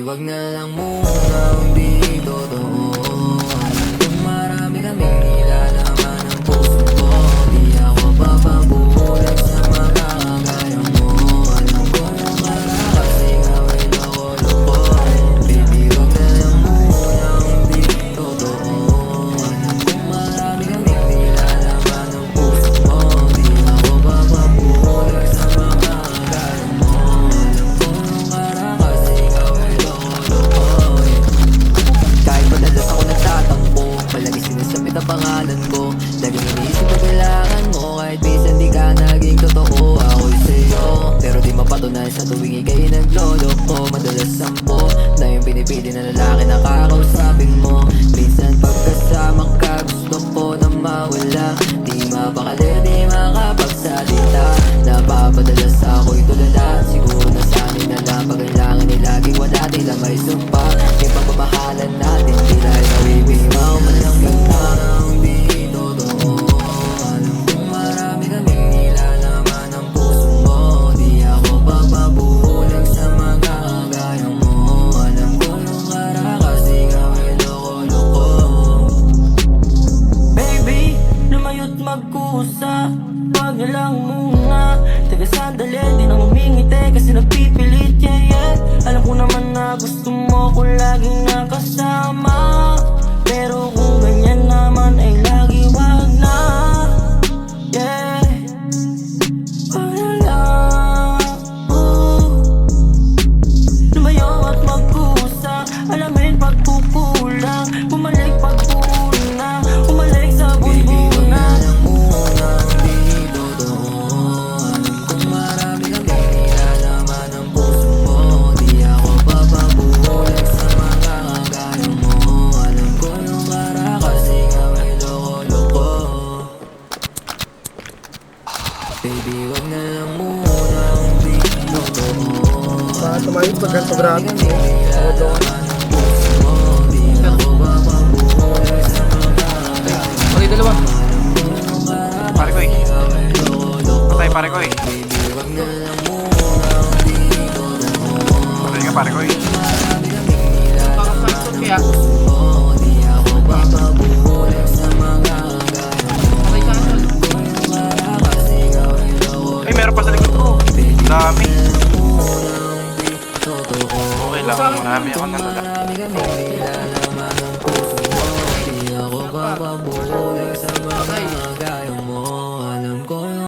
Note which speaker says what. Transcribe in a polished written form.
Speaker 1: Baby, wag na lang muna kung di totoo. Kung marami kaming nilalaman ng puso ko, di ako papabulag sa mga kagaya mo. Alam ko na para kasi ikaw ay loko-loko. Baby, wag na lang muna kung di totoo. Alam kong marami kaming nilalaman ng puso mo, di ako papabulag sa mga kagaya mo. Alam ko na para kasi ikaw ay loko-loko. Kahit madalas ako nagtatampo, palagi sinasabit ang pangalan ko. Laging iniisip na kailangan mo, kahit minsan di ka naging totoo. Ako'y sa'yo, pero di mapatunayan sa tuwing ika'y nagloloko. Madalas sampo na yung pinipili na lalaki na kakausapin mo. Minsan pagkasama ka, gusto ko na mawala. Di mapakali, di makapagsalita. Napapadalas ako'y tulala. Siguro na sa amin na lang pag kailangan ay laging wala. Tila may sumpa, yung pagmamahalan natin tila ay nawiwimaw man lang muna kung di totoo. Alam kong marami kaming nilalaman ng puso mo, di ako papabulag sa mga kagaya mo. Alam ko nung para kasi ikaw ay loko-loko. Baby, lumayo't magkusa, wag na lang muna. Taga sandali, di na umingiti kasi nagpipilit, yeah, yeah. Alam ko naman na gusto mo ko laging nakasama, pero kung ganyan naman ay lagi wag na, yeah. Wag na lang, lumayo at magkusa, alamin pagkukulang, bumalik pagpuna, umalik sa bunbuna. Baby, wag na lang muna kung di totoo.
Speaker 2: Para tumayos pag ganito grabe.
Speaker 3: Okay, dalawa. Pare ko eh. Patay pare ko eh. Patay ka pare ko eh.
Speaker 4: Pakapasok kaya.
Speaker 3: Ay, meron pa sa likod ko. Dami. Okay lang, marami ako nalala.